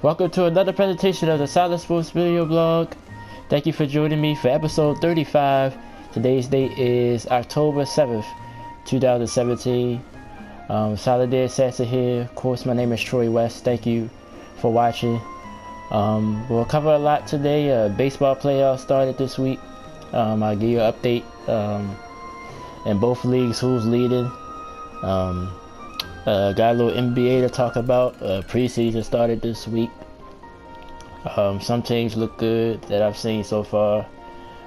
Welcome to another presentation of the Solid Sports Video Blog. Thank you for joining me for episode 35. Today's date is October 7th, 2017. Solid Day Assassin here. Of course, my name is Troy West. Thank you for watching. We'll cover a lot today. Baseball playoffs started this week. I'll give you an update in both leagues, who's leading. Got a little NBA to talk about. Preseason started this week. Some teams look good that I've seen so far.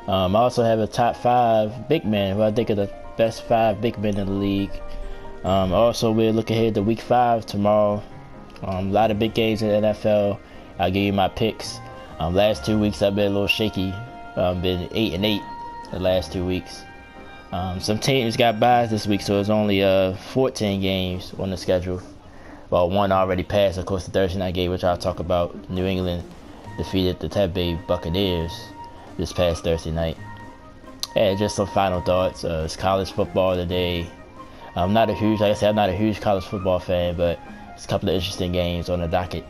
I also have a top 5 big men who I think are the best 5 big men in the league. Also, we'll look ahead to week 5 tomorrow. A lot of big games in the NFL. I'll give you my picks. Last 2 weeks I've been a little shaky. Been 8-8 the last 2 weeks. Some teams got byes this week, so it's only 14 games on the schedule. Well, one already passed, of course, the Thursday night game, which I'll talk about. New England defeated the Tampa Bay Buccaneers this past Thursday night. And just some final thoughts. It's college football today. I'm not a huge college football fan, but it's a couple of interesting games on the docket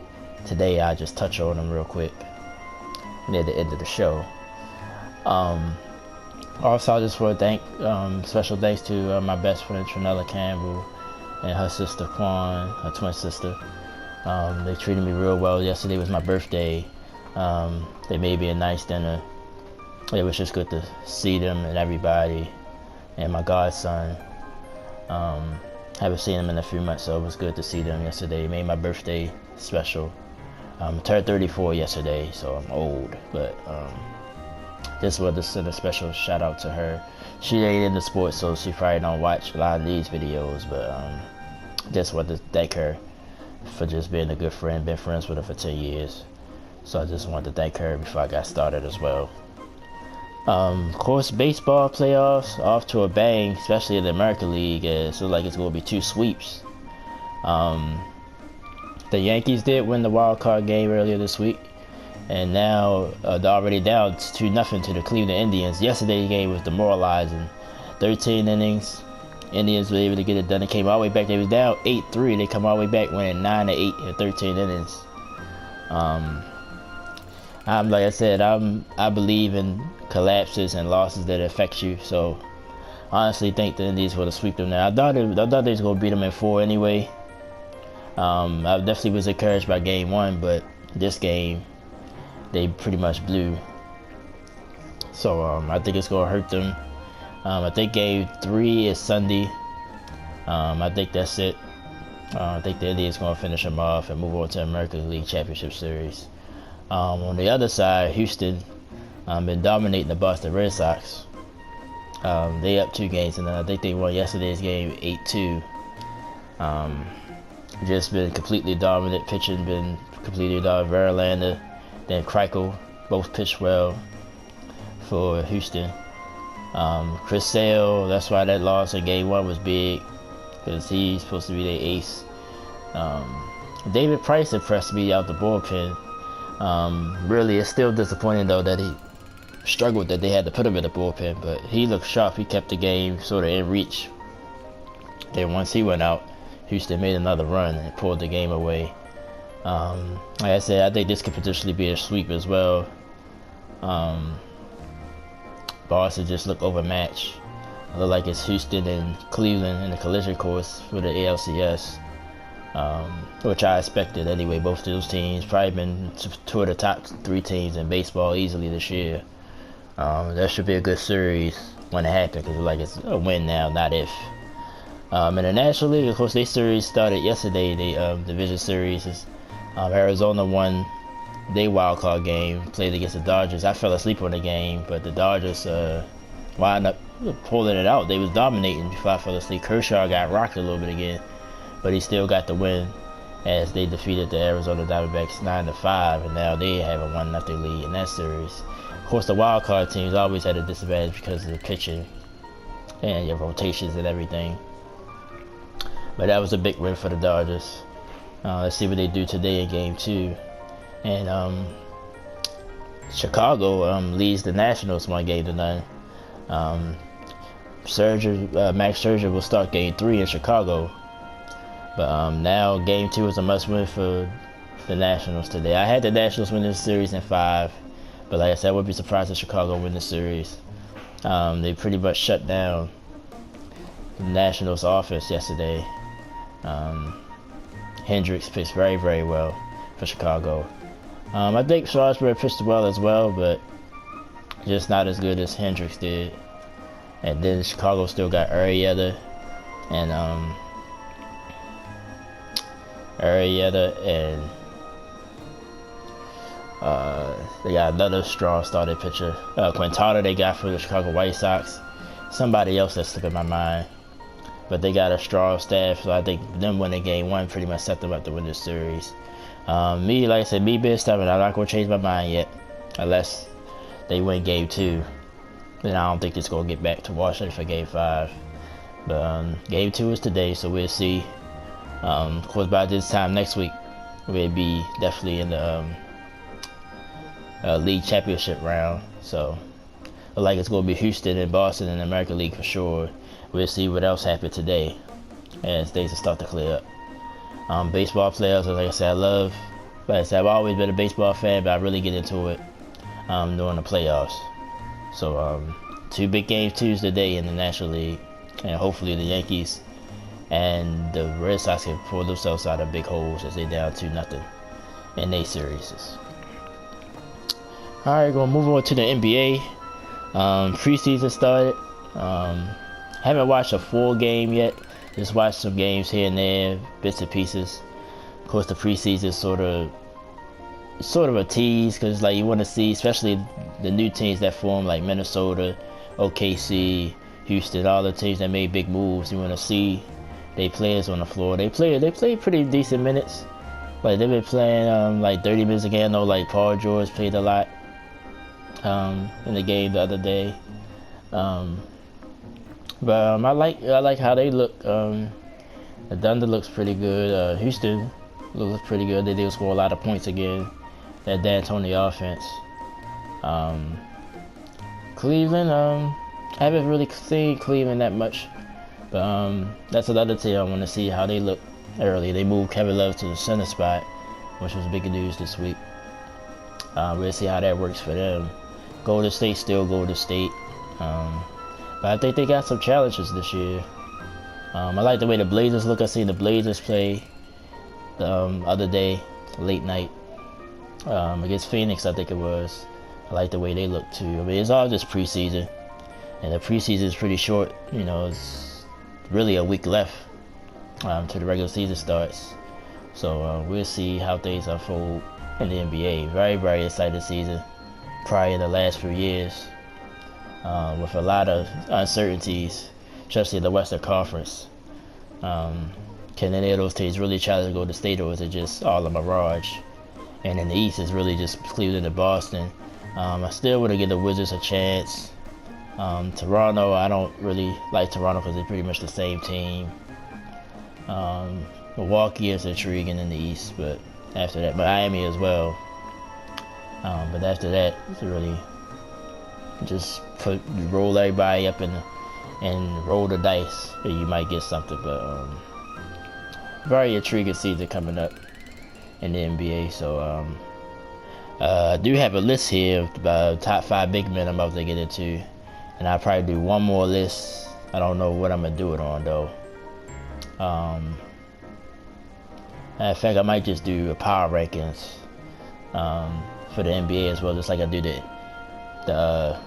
today. I'll just touch on them real quick near the end of the show. Also, I just want to thank, special thanks to my best friend Trinella Campbell and her sister Quan, her twin sister. They treated me real well. Yesterday was my birthday. They made me a nice dinner. It was just good to see them and everybody, and my godson. Haven't seen them in a few months, so it was good to see them yesterday. It made my birthday special. Turned 34 yesterday, so I'm old, but just wanted to send a special shout out to her. She ain't into sports, so she probably don't watch a lot of these videos, but just wanted to thank her for just being a good friend. Been friends with her for 10 years, so I just wanted to thank her before I got started as well. Of course, baseball playoffs off to a bang, especially in the American League. It looks like it's going to be 2 sweeps. The Yankees did win the wild card game earlier this week, and now they're already down 2-0 to the Cleveland Indians. Yesterday's game was demoralizing. 13 innings. Indians were able to get it done. They came all the way back. They was down 8-3. They come all the way back, winning 9-8 in 13 innings. Like I said, I believe in collapses and losses that affect you. So I honestly think the Indians would have swept them now. I thought they was going to beat them in 4 anyway. I definitely was encouraged by game 1, but this game they pretty much blew. So I think it's going to hurt them. I think game 3 is Sunday. I think that's it. I think the Indians going to finish them off and move on to the American League Championship Series. On the other side, Houston been dominating the Boston Red Sox. They up 2 games, and I think they won yesterday's game 8-2. Just been completely dominant. Pitching been completely dominant. Verlander, then Keuchel, both pitched well for Houston. Chris Sale, that's why that loss in game 1 was big, because he's supposed to be their ace. David Price impressed me out the bullpen. Really, it's still disappointing though that he struggled, that they had to put him in the bullpen, but he looked sharp. He kept the game sort of in reach. Then once he went out, Houston made another run and pulled the game away. Like I said, I think this could potentially be a sweep as well. Boston just look overmatched. It look like it's Houston and Cleveland in the collision course for the ALCS. Which I expected anyway. Both of those teams probably been 2 of the top 3 teams in baseball easily this year. That should be a good series when it happens, because like it's a win now, not if. In the National League, of course, their series started yesterday. The division series is Arizona won their wild card game, played against the Dodgers. I fell asleep on the game, but the Dodgers wound up pulling it out. They was dominating before I fell asleep. Kershaw got rocked a little bit again, but he still got the win as they defeated the Arizona Diamondbacks 9-5, and now they have a 1-0 lead in that series. Of course, the wild card teams always had a disadvantage because of the pitching and your rotations and everything. But that was a big win for the Dodgers. Let's see what they do today in game 2. And Chicago leads the Nationals 1-0. Max Scherzer will start game 3 in Chicago. But now game 2 is a must-win for the Nationals today. I had the Nationals win this series in 5, but like I said, I wouldn't be surprised if Chicago win the series. They pretty much shut down the Nationals' offense yesterday. Hendricks pitched very, very well for Chicago. I think Strasburg pitched well as well, but just not as good as Hendricks did. And then Chicago still got Arrieta and they got another strong starting pitcher, Quintana. They got for the Chicago White Sox. Somebody else that's slipping my mind, but they got a strong staff, so I think them winning game 1 pretty much set them up to win this series. Me, like I said, me being stubborn, I'm not gonna change my mind yet, unless they win game 2. Then I don't think it's gonna get back to Washington for game 5. But game 2 is today, so we'll see. Of course, by this time next week, we'll be definitely in the league championship round. So, like it's gonna be Houston and Boston in the American League for sure. We'll see what else happened today as things start to clear up. Baseball players, like I said, I've always been a baseball fan, but I really get into it during the playoffs. So 2 big games Tuesday today in the National League, and hopefully the Yankees and the Red Sox can pull themselves out of big holes as they down 2-0 in their series. Alright, gonna move on to the NBA. Preseason started. Haven't watched a full game yet. Just watched some games here and there, bits and pieces. Of course, the preseason is sort of a tease, because like you want to see, especially the new teams that form, like Minnesota, OKC, Houston, all the teams that made big moves. You want to see their players on the floor. They play pretty decent minutes. Like they've been playing like 30 minutes a game. I know like Paul George played a lot in the game the other day. But I like how they look. The Thunder looks pretty good. Houston looks pretty good. They did score a lot of points again. That D'Antoni offense. Cleveland, I haven't really seen Cleveland that much, but that's another team I want to see how they look early. They moved Kevin Love to the center spot, which was big news this week. We'll see how that works for them. Golden State still Golden State, but I think they got some challenges this year. I like the way the Blazers look. I seen the Blazers play the other day, late night, against Phoenix, I think it was. I like the way they look too. I mean, it's all just preseason, and the preseason is pretty short. You know, it's really a week left till the regular season starts. So we'll see how things unfold in the NBA. Very, very exciting season. Probably in the last few years, with a lot of uncertainties, especially in the Western Conference. Can any of those teams really challenge Golden State, or is it just all a mirage? And in the East, it's really just Cleveland and Boston. I still want to give the Wizards a chance. Toronto, I don't really like Toronto because they're pretty much the same team. Milwaukee is intriguing in the East, but after that, Miami as well. But after that, it's really just roll everybody up and roll the dice, and you might get something. But very intriguing season coming up in the NBA. So I do have a list here of the top 5 big men I'm about to get into, and I'll probably do one more list. I don't know what I'm gonna do it on though. In fact, I might just do a power rankings for the NBA as well, just like I do the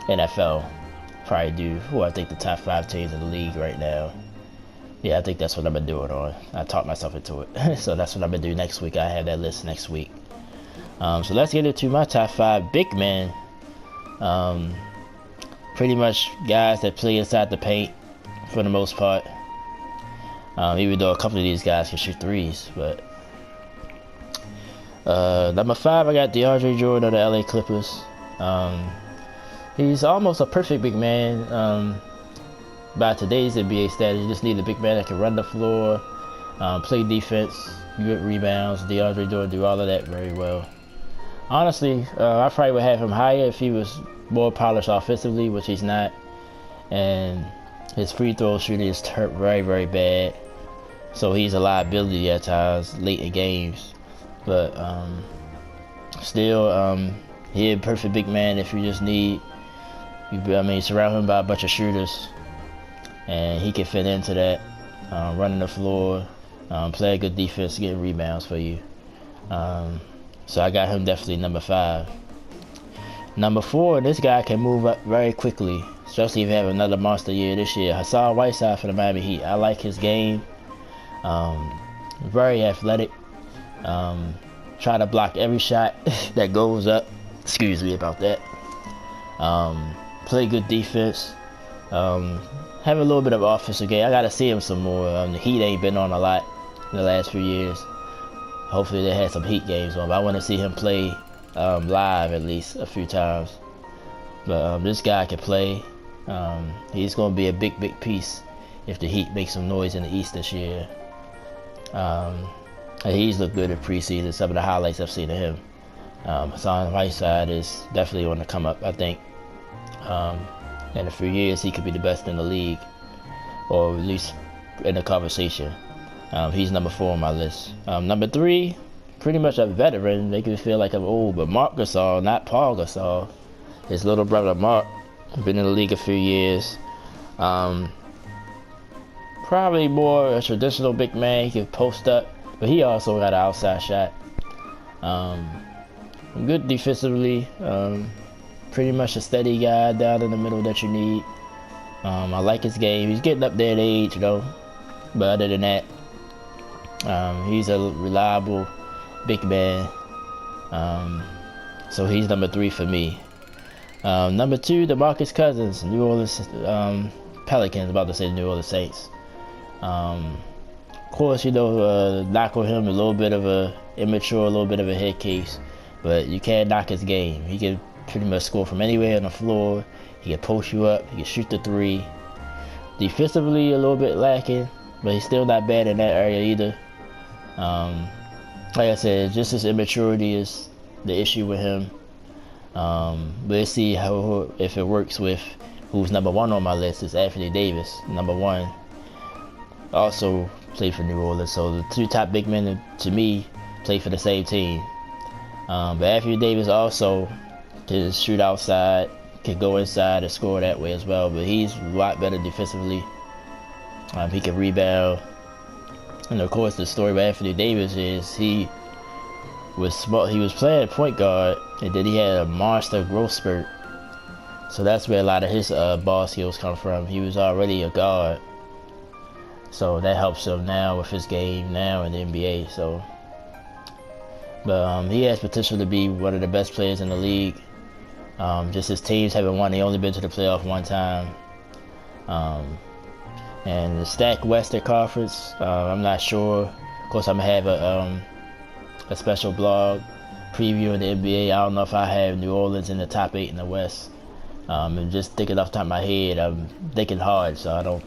NFL. Probably do who I think the top 5 teams in the league right now. Yeah, I think that's what I'm gonna do it on. I talked myself into it. So that's what I'm gonna do next week. I have that list next week. So let's get into my top 5 big men. Pretty much guys that play inside the paint for the most part. Even though a couple of these guys can shoot threes, but number 5, I got DeAndre Jordan of the LA Clippers. He's almost a perfect big man. By today's NBA standards, you just need a big man that can run the floor, play defense, good rebounds. DeAndre Jordan do all of that very well. Honestly, I probably would have him higher if he was more polished offensively, which he's not. And his free throw shooting is very, very bad. So he's a liability at times late in games. but still, he a perfect big man if you just need. Surround him by a bunch of shooters, and he can fit into that. Running the floor, play a good defense, getting rebounds for you. So I got him definitely number 5. Number 4, this guy can move up very quickly, especially if you have another monster year this year. Hassan Whiteside for the Miami Heat. I like his game. Very athletic. Try to block every shot that goes up. Excuse me about that. Play good defense. Have a little bit of offensive game. I gotta see him some more. The Heat ain't been on a lot in the last few years. Hopefully they had some Heat games on, but I want to see him play live at least a few times. But this guy can play. He's going to be a big piece if the Heat make some noise in the East this year. He's looked good in preseason. Some of the highlights I've seen of him. Hassan Whiteside is definitely on the come up, I think. In a few years, he could be the best in the league, or at least in the conversation. He's number 4 on my list. Number 3, pretty much a veteran. Make me feel like I'm old, but Marc Gasol, not Paul Gasol. His little brother Marc, been in the league a few years. Probably more a traditional big man. He can post up, but he also got an outside shot. Good defensively. Pretty much a steady guy down in the middle that you need. I like his game. He's getting up there in age, though. But other than that, he's a reliable big man. So he's number 3 for me. Number 2, DeMarcus Cousins, New Orleans Pelicans. About to say New Orleans Saints. Of course, knock on him a little bit of a immature, a little bit of a head case, but you can't knock his game. He can pretty much score from anywhere on the floor. He can post you up. He can shoot the 3. Defensively, a little bit lacking, but he's still not bad in that area either. Like I said, just his immaturity is the issue with him. Let's see if it works with who's number 1 on my list is Anthony Davis, number 1. Also played for New Orleans, so the 2 top big men to me play for the same team. But Anthony Davis also can shoot outside, can go inside and score that way as well. But he's a lot better defensively. He can rebound. And of course, the story about Anthony Davis is he was smart. He was playing point guard, and then he had a monster growth spurt. So that's where a lot of his ball skills come from. He was already a guard, so that helps him now with his game now in the NBA. So, but he has potential to be one of the best players in the league. Just his teams haven't won. They only been to the playoff 1 time. And the stacked Western Conference, I'm not sure. Of course, I'm gonna have a special blog previewing the NBA. I don't know if I have New Orleans in the top 8 in the West. And just thinking off the top of my head, I'm thinking hard, so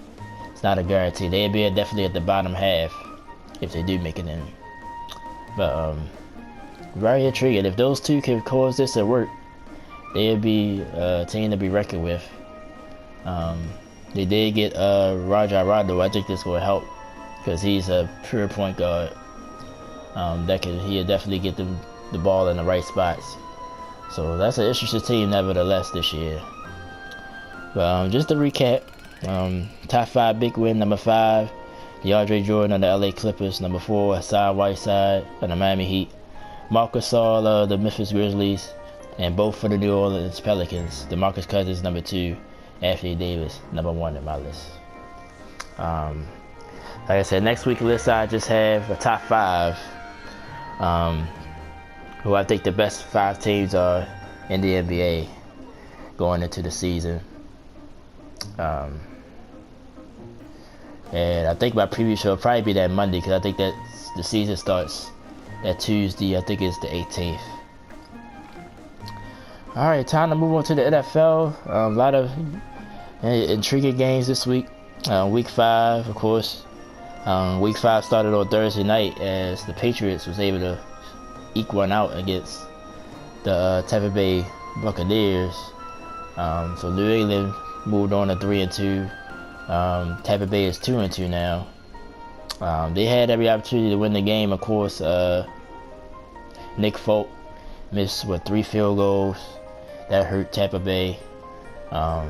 it's not a guarantee. The NBA definitely at the bottom half if they do make it in. But very intriguing. If those 2 can coexist and work, they'd be a team to be reckoned with. They did get Rajon Rondo. I think this will help because he's a pure point guard. He'll definitely get the ball in the right spots. So that's an interesting team nevertheless this year. But just to recap, top 5 big win. Number 5, DeAndre Jordan on the LA Clippers. Number 4, Hassan Whiteside on the Miami Heat. Marc Gasol, the Memphis Grizzlies. And both for the New Orleans Pelicans. DeMarcus Cousins, number 2. Anthony Davis, number 1 in my list. Like I said, next week's list I just have a top 5. Who I think the best 5 teams are in the NBA going into the season. And I think my preview show will probably be that Monday because I think that the season starts that Tuesday. I think it's the 18th. Alright, time to move on to the NFL. A lot of intriguing games this week. Week 5, of course. Week 5 started on Thursday night as the Patriots was able to eke one out against the Tampa Bay Buccaneers. So New England moved on to 3-2. Tampa Bay is 2-2 now. They had every opportunity to win the game, of course. Nick Folk missed 3 field goals. That hurt Tampa Bay. But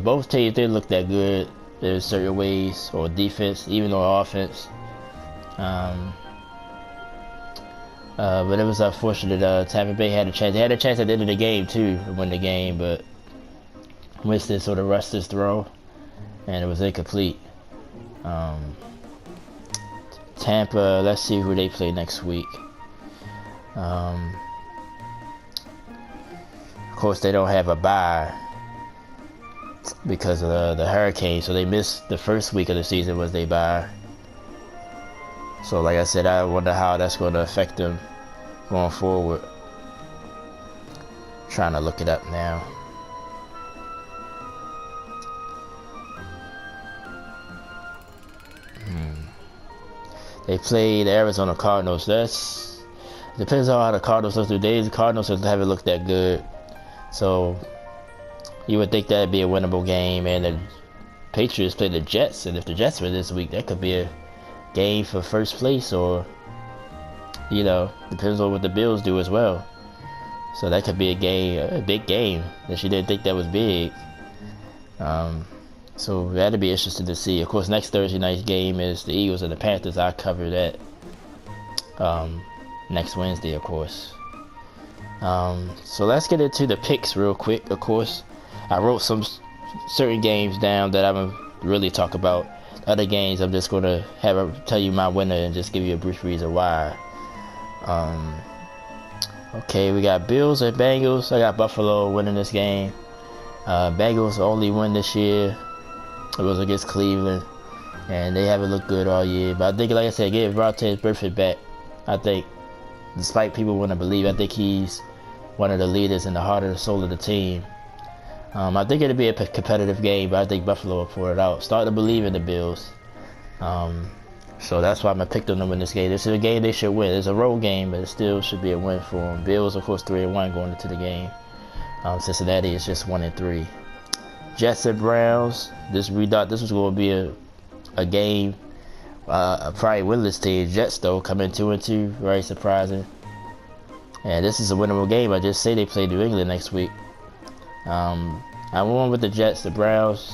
both teams, they look that good. There's certain ways, or defense, even on offense. But it was unfortunate. Tampa Bay had a chance. They had a chance at the end of the game too to win the game, but Winston sort of rushed his throw, and it was incomplete. Tampa, let's see who they play next week. Of course, they don't have a bye because of the hurricane, so they missed the first week of the season was they bye. So like I said, I wonder how that's going to affect them going forward. Trying to look it up now. They play the Arizona Cardinals. That's depends on how the Cardinals look through days. The Cardinals haven't looked that good, so you would think that'd be a winnable game. And the Patriots play the Jets, and if the Jets win this week, that could be a game for first place, or depends on what the Bills do as well. So that could be a big game that you didn't think that was big. So that'll be interesting to see. Of course, next Thursday night's game is the Eagles and the Panthers. I'll cover that next Wednesday, of course. So let's get into the picks real quick. Of course, I wrote some certain games down that I'm going to really talk about. Other games, I'm just going to tell you my winner and just give you a brief reason why. Okay, we got Bills and Bengals. I got Buffalo winning this game. Bengals only win this year. It was against Cleveland, and they haven't looked good all year. But I think, like I said, get Vontaze Burfict back. I think, despite people want to believe, I think he's one of the leaders in the heart and soul of the team. I think it'll be a competitive game, but I think Buffalo will pull it out. Start to believe in the Bills. So that's why I'm going to pick them to win this game. This is a game they should win. It's a road game, but it still should be a win for them. Bills, of course, 3-1 going into the game. Cincinnati is just 1-3. Jets and Browns. We thought this was going to be a game, probably winless team. Jets, though, come in 2-2. Very surprising. And this is a winnable game. I just say they play New England next week. I won with the Jets. The Browns,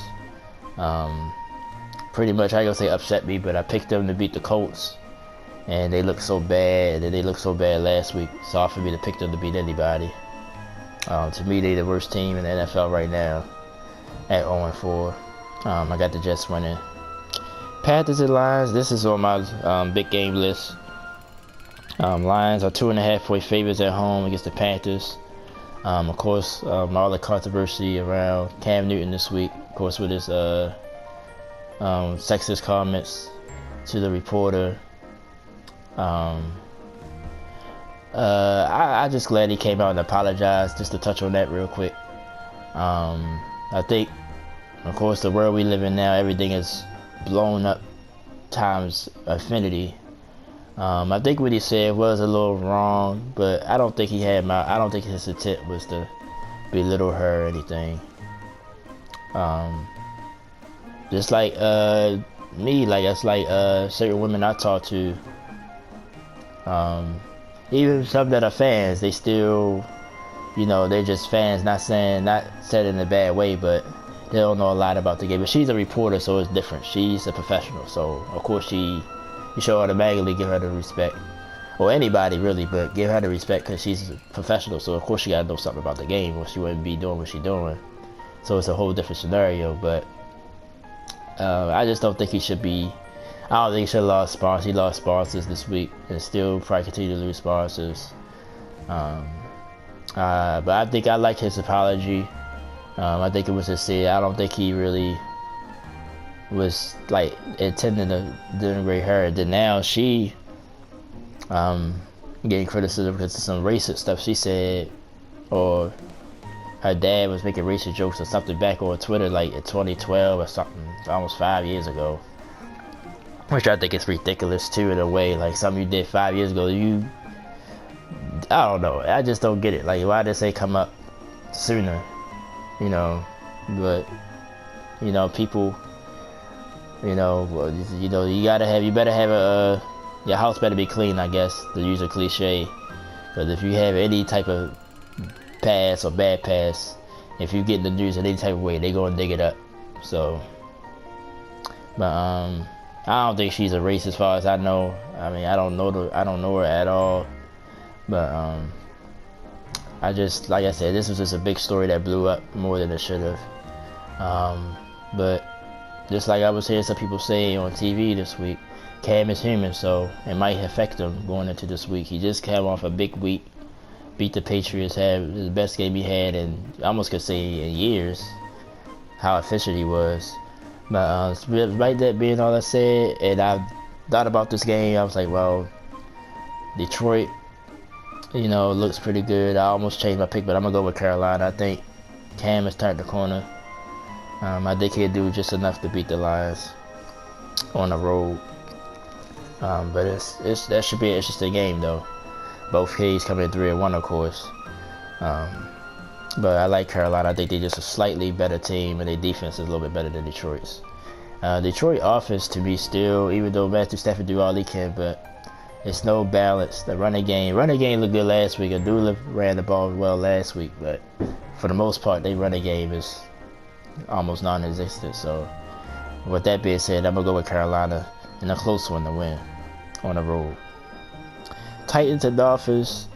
pretty much, I ain't gonna say upset me, but I picked them to beat the Colts, and they look so bad. And they looked so bad last week. It's hard for me to pick them to beat anybody. To me, they're the worst team in the NFL right now at 0-4. I got the Jets winning. Panthers and Lions. This is on my big game list. Lions are 2.5-point favorites at home against the Panthers. Of course, all the controversy around Cam Newton this week. Of course, with his sexist comments to the reporter. I just glad he came out and apologized. Just to touch on that real quick. I think, of course, the world we live in now, everything is blown up times infinity. I think what he said was a little wrong, but I don't think I don't think his intent was to belittle her or anything. Just like me, like it's like certain women I talk to, even some that are fans, they still, they're just fans, not said in a bad way, but they don't know a lot about the game. But she's a reporter, so it's different. She's a professional, so of course you should automatically give her the respect, or anybody really, but give her the respect because she's a professional. So of course she gotta know something about the game, or she wouldn't be doing what she's doing. So it's a whole different scenario. But I just don't think he should be. I don't think he should have lost sponsors. He lost sponsors this week, and still probably continue to lose sponsors. But I think I like his apology. I think it was sincere. I don't think he really was like intending to denigrate her. And then now she getting criticism because of some racist stuff she said, or her dad was making racist jokes or something back on Twitter like in 2012 or something, almost 5 years ago, which I think is ridiculous too in a way. Like something you did 5 years ago, I don't know, I just don't get it. Like, why did they come up sooner? But people, you better have your house better be clean, I guess, to use a cliche. Because if you have any type of pass or bad pass, if you get in the news in any type of way, they go and dig it up. So, but I don't think she's a racist as far as I know. I mean, I don't know her at all. But I just, like I said, this was just a big story that blew up more than it should have. But just like I was hearing some people say on TV this week, Cam is human, so it might affect him going into this week. He just came off a big week, beat the Patriots, had the best game he had in, I almost could say, in years, how efficient he was. But despite that being all I said, and I thought about this game, I was like, well, Detroit, you know, looks pretty good. I almost changed my pick, but I'm going to go with Carolina. I think Cam has turned the corner. I think he'll do just enough to beat the Lions on the road. But that should be an interesting game, though. Both teams coming in 3-1, of course. But I like Carolina. I think they're just a slightly better team, and their defense is a little bit better than Detroit's. Detroit offense, to me, still, even though Matthew Stafford do all he can, but it's no balance. The running game looked good last week. Abdullah ran the ball well last week, but for the most part, their running game is almost non-existent. So, with that being said, I'm gonna go with Carolina in a close one to win on the road. Titans and Dolphins.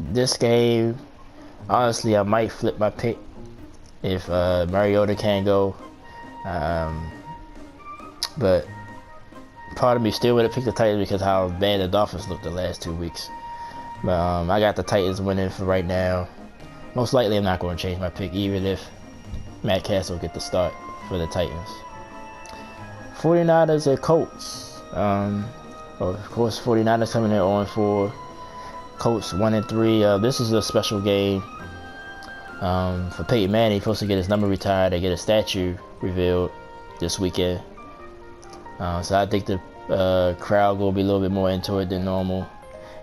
This game, honestly, I might flip my pick if Mariota can't go. But part of me still would have picked the Titans because how bad the Dolphins looked the last 2 weeks. But I got the Titans winning for right now. Most likely, I'm not going to change my pick, even if Matt Castle get the start for the Titans. 49ers and Colts. Of course, 49ers coming in 0-4. Colts 1-3. This is a special game for Peyton Manning. He's supposed to get his number retired and get a statue revealed this weekend. So I think the crowd will be a little bit more into it than normal.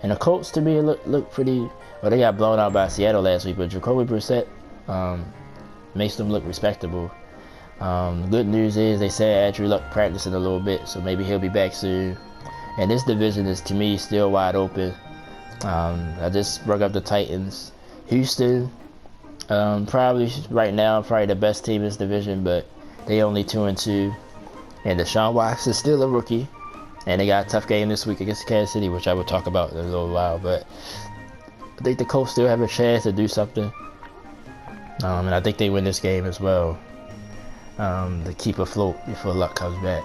And the Colts, to me, look pretty. Well, they got blown out by Seattle last week, but Jacoby Brissett makes them look respectable. Good news is they said Andrew Luck practicing a little bit, so maybe he'll be back soon. And this division is, to me, still wide open. I just brought up the Titans. Houston, probably right now, probably the best team in this division, but they only 2-2. And Deshaun Watson is still a rookie. And they got a tough game this week against Kansas City, which I will talk about in a little while. But I think the Colts still have a chance to do something. And I think they win this game as well. To keep afloat before Luck comes back.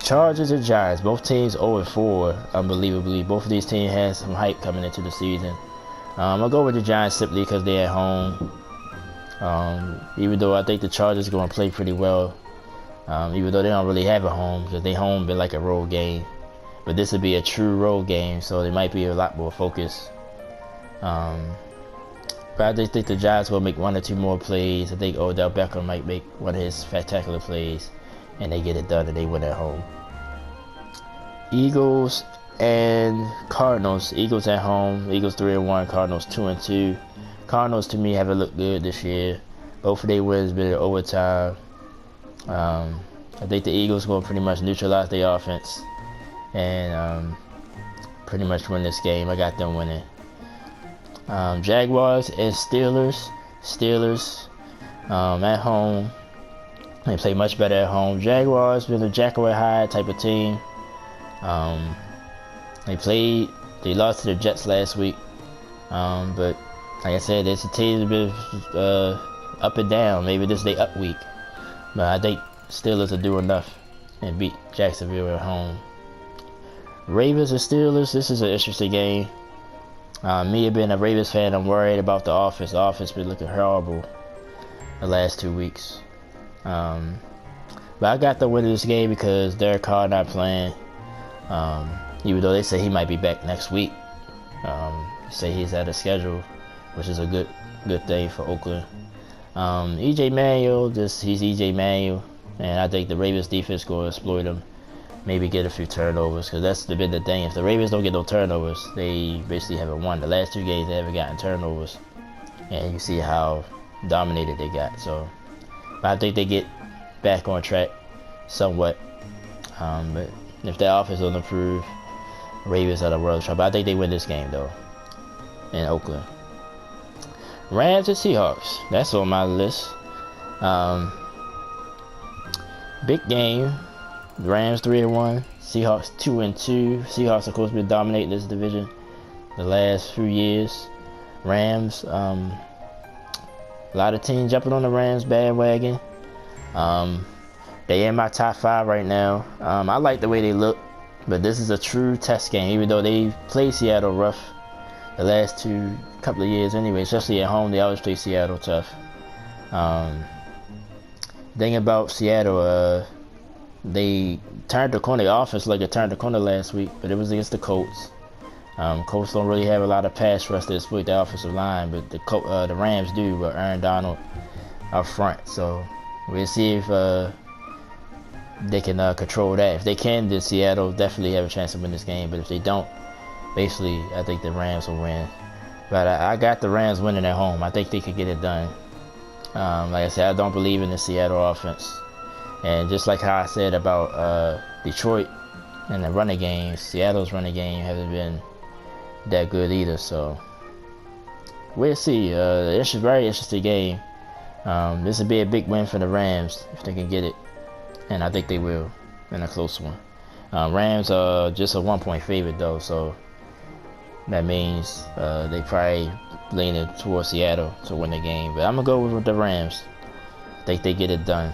Chargers and Giants, both teams 0-4, unbelievably. Both of these teams had some hype coming into the season. I'll go with the Giants simply because they're at home. Even though I think the Chargers are going to play pretty well. Even though they don't really have a home, because they home been like a road game. But this would be a true road game, so there might be a lot more focus. But I just think the Giants will make 1 or 2 more plays. I think Odell Beckham might make one of his spectacular plays, and they get it done and they win at home. Eagles and Cardinals. Eagles at home. Eagles 3-1. Cardinals 2-2. Cardinals, to me, haven't looked good this year. Both of their wins been in overtime. I think the Eagles will pretty much neutralize their offense and pretty much win this game. I got them winning. Jaguars and Steelers. Steelers at home. They play much better at home. Jaguars been a Jekyll and Hyde type of team. They lost to the Jets last week. But like I said, it's a team that's been up and down. Maybe this is their up week. But I think Steelers will do enough and beat Jacksonville at home. Ravens and Steelers. This is an interesting game. Me being a Ravens fan, I'm worried about the offense. The offense been looking horrible the last 2 weeks. But I got the win of this game because Derek Carr not playing. Even though they say he might be back next week. They say he's out of schedule, which is a good thing for Oakland. EJ Manuel, he's EJ Manuel, and I think the Ravens defense going to exploit him. Maybe get a few turnovers, because that's been the thing. If the Ravens don't get no turnovers, they basically haven't won. The last 2 games they haven't gotten turnovers, and you see how dominated they got. So, but I think they get back on track somewhat. But if their offense don't improve, Ravens are the world of trouble. I think they win this game though in Oakland. Rams and Seahawks. That's on my list. Big game. Rams 3-1. Seahawks 2-2. Seahawks of course been dominating this division the last few years. Rams. A lot of teams jumping on the Rams bandwagon. They in my top 5 right now. I like the way they look, but this is a true test game. Even though they played Seattle rough the last couple of years anyway, especially at home, they always play Seattle tough. Thing about Seattle, they turned the corner. The offense like it turned the corner last week, but it was against the Colts. Colts don't really have a lot of pass rush to exploit the offensive line, but the Rams do with Aaron Donald up front. So we'll see if they can control that. If they can, then Seattle definitely have a chance to win this game. But if they don't, basically, I think the Rams will win. But I got the Rams winning at home. I think they could get it done. Like I said, I don't believe in the Seattle offense. And just like how I said about Detroit and the running game, Seattle's running game hasn't been that good either. So we'll see. It's a very interesting game. This would be a big win for the Rams if they can get it. And I think they will in a close one. Rams are just a 1-point favorite though, so that means they probably leaning towards Seattle to win the game. But I'm gonna go with the Rams. I think they get it done.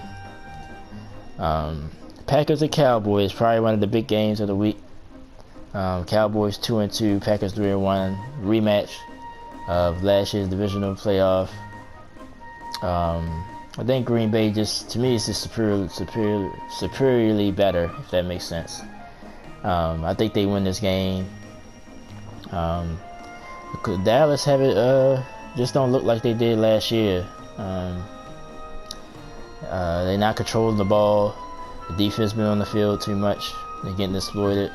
Packers and Cowboys, probably one of the big games of the week. Cowboys 2-2, Packers 3-1, rematch of last year's divisional playoff. I think Green Bay to me is just superiorly better, if that makes sense. I think they win this game. Dallas just don't look like they did last year. They're not controlling the ball. The defense been on the field too much. They're getting exploited.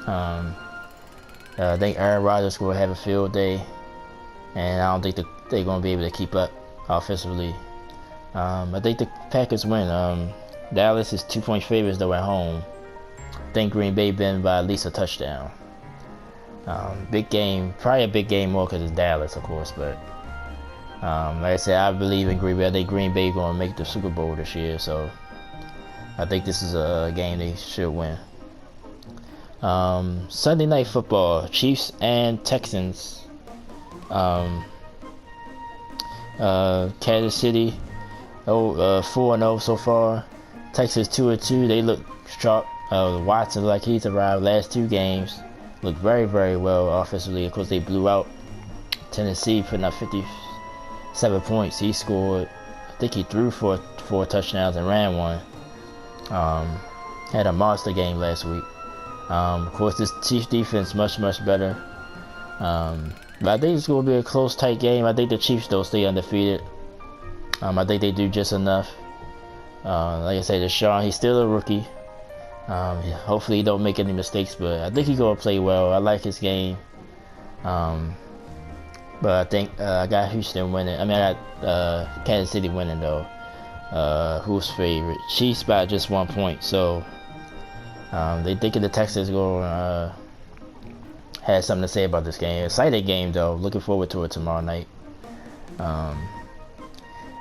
I think Aaron Rodgers will have a field day, and I don't think they're going to be able to keep up offensively. I think the Packers win. Dallas is 2-point favorites though at home. I think Green Bay win by at least a touchdown. Big game, probably a big game more because it's Dallas, of course. But like I said, I believe in Green Bay. I think Green Bay going to make the Super Bowl this year, so I think this is a game they should win. Sunday Night Football, Chiefs and Texans. Kansas City 4-0 so far. Texas 2-2. They look sharp. Watson, like he's arrived last 2 games, looked very, very well offensively. Of course, they blew out Tennessee, putting up 57 points. He scored, I think he threw four touchdowns and ran one. Had a monster game last week. Of course, this Chiefs defense much better. But I think it's going to be a close, tight game. I think the Chiefs though stay undefeated. I think they do just enough. Like I said, Deshaun, he's still a rookie. Hopefully he don't make any mistakes, but I think he's going to play well. I like his game. But I think I got Houston winning. I mean, I got Kansas City winning though. Who's favorite? Chiefs by just 1 point. So they thinking the Texans going to have something to say about this game. Exciting game though. Looking forward to it tomorrow night.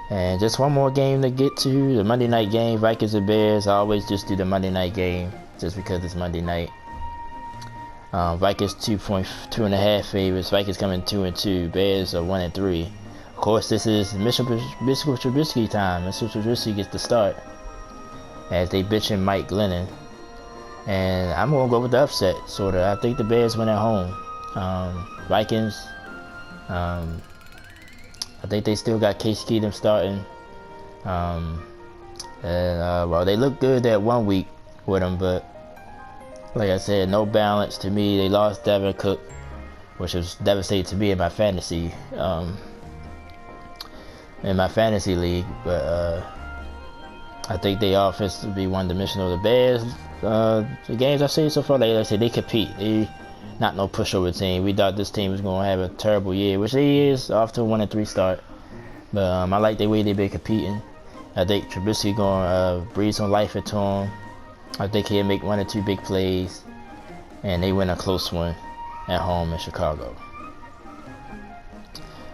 And just one more game to get to, the Monday night game, Vikings and Bears. I always just do the Monday night game just because it's Monday night. Vikings 2.5 favorites. Vikings coming 2-2. Bears are 1-3. Of course, this is Mitchell Trubisky time. Mitchell Trubisky gets the start as they bitching Mike Glennon. And I'm gonna go with the upset, sort of. I think the Bears win at home. Vikings. I think they still got Case Keenum starting. Well, they look good that 1 week with him, but like I said, no balance to me. They lost Devin Cook, which was devastating to me in my fantasy league. But I think they offense will be one-dimensional. The Bears, the games I've seen so far, like I said, they compete. They not no pushover team. We thought this team was going to have a terrible year, which they is, off to a 1-3 start. But I like the way they've been competing. I think Trubisky going to breathe some life into him. I think he'll make 1 or 2 big plays, and they win a close one at home in Chicago.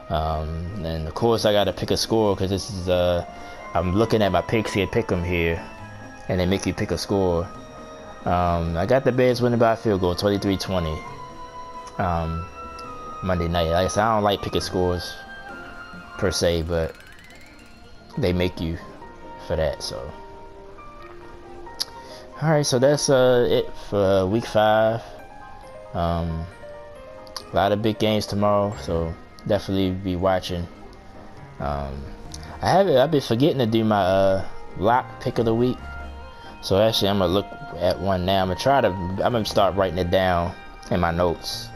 And of course, I got to pick a score because this is I'm looking at my picks here, pick them here, and they make you pick a score. I got the Bears winning by a field goal, 23-20. Monday night. Like I said, I don't like picking scores per se, but they make you for that. So, all right. So that's it for week 5. A lot of big games tomorrow, so definitely be watching. I've been forgetting to do my lock pick of the week. So actually, I'm gonna look at one now. I'm gonna start writing it down in my notes.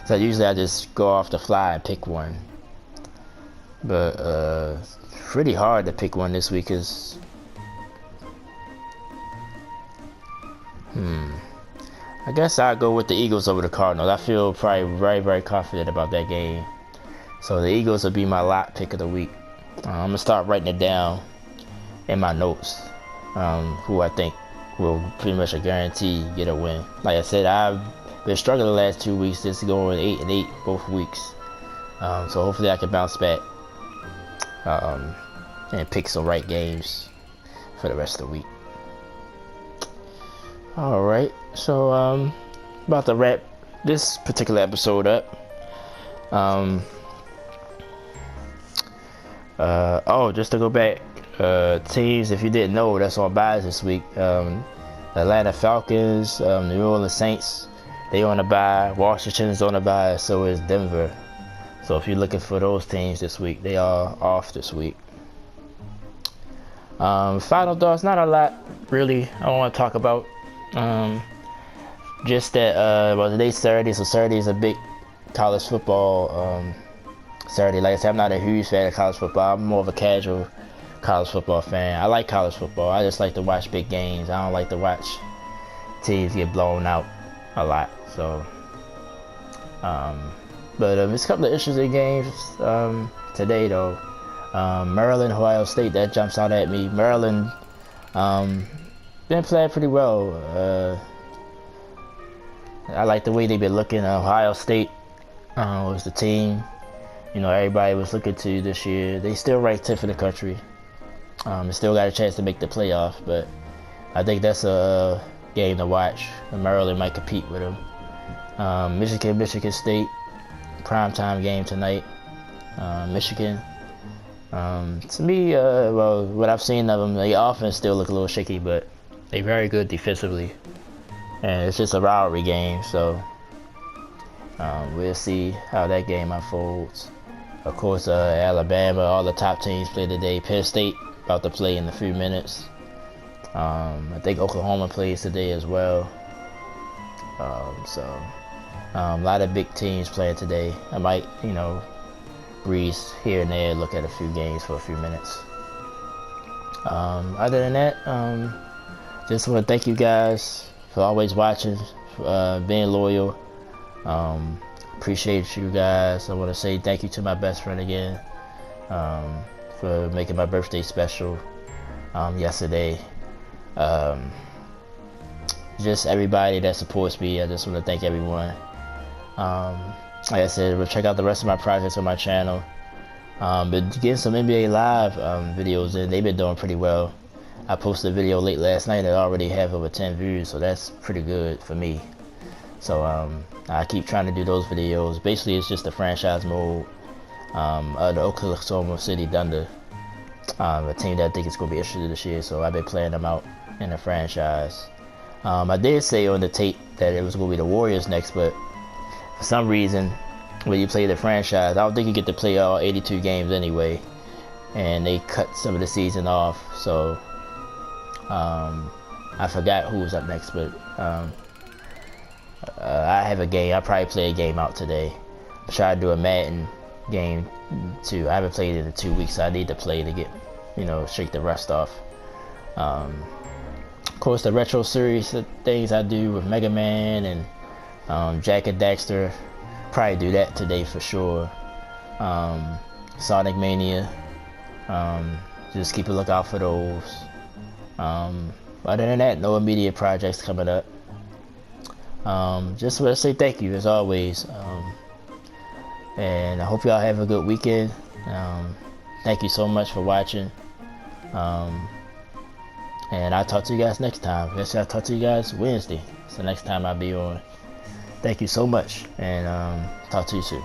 So usually I just go off the fly and pick one, but it's pretty hard to pick one this week. I guess I'll go with the Eagles over the Cardinals. I feel probably very, very confident about that game. So the Eagles will be my lock pick of the week. I'm gonna start writing it down in my notes. Who I think will pretty much a guarantee get a win. Like I said, I've been struggling the last 2 weeks, just going 8-8 both weeks. So hopefully I can bounce back and pick some right games for the rest of the week. All right, so about to wrap this particular episode up. Just to go back, teams, if you didn't know, that's on buys this week. Atlanta Falcons, New Orleans Saints, they on a bye. Washington's on a bye, so is Denver. So if you're looking for those teams this week, they are off this week. Final thoughts, not a lot really I want to talk about. Just that today's Saturday, so Saturday is a big college football Saturday. Like I said, I'm not a huge fan of college football. I'm more of a casual college football fan. I like college football. I just like to watch big games. I don't like to watch teams get blown out a lot. So, but it's a couple of interesting games today, though. Maryland, Ohio State, that jumps out at me. Maryland been playing pretty well. I like the way they've been looking. Ohio State was the team, everybody was looking to this year. They still ranked 10th in the country. They still got a chance to make the playoff, but I think that's a game to watch. Maryland might compete with them. Michigan State, primetime game tonight. Michigan. To me, what I've seen of them, the offense still look a little shaky, but they're very good defensively. And it's just a rivalry game, so we'll see how that game unfolds. Of course, Alabama, all the top teams play today. Penn State about to play in a few minutes. I think Oklahoma plays today as well. A lot of big teams playing today. I might, breeze here and there, look at a few games for a few minutes. Other than that, just want to thank you guys for always watching, being loyal. Appreciate you guys. I want to say thank you to my best friend again for making my birthday special yesterday. Just everybody that supports me, I just want to thank everyone. Like I said, we'll check out the rest of my projects on my channel. But getting some NBA Live videos in, they've been doing pretty well. I posted a video late last night that already have over 10 views, so that's pretty good for me. So I keep trying to do those videos. Basically, it's just the franchise mode of the Oklahoma City Thunder, a team that I think is going to be interested this year. So I've been playing them out in the franchise. I did say on the tape that it was going to be the Warriors next, but for some reason, when you play the franchise, I don't think you get to play all 82 games anyway, and they cut some of the season off. So I forgot who was up next, but I have a game. I'll probably play a game out today. I'm trying to do a Madden game too. I haven't played it in 2 weeks, so I need to play to get, shake the rust off. Of course, the retro series things I do with Mega Man and Jack and Daxter, probably do that today for sure. Sonic Mania, just keep a lookout for those. Other than that, no immediate projects coming up. Just want to say thank you as always, and I hope y'all have a good weekend. Thank you so much for watching, and I'll talk to you guys next time. I'll talk to you guys Wednesday. So next time I'll be on. Thank you so much, and talk to you soon.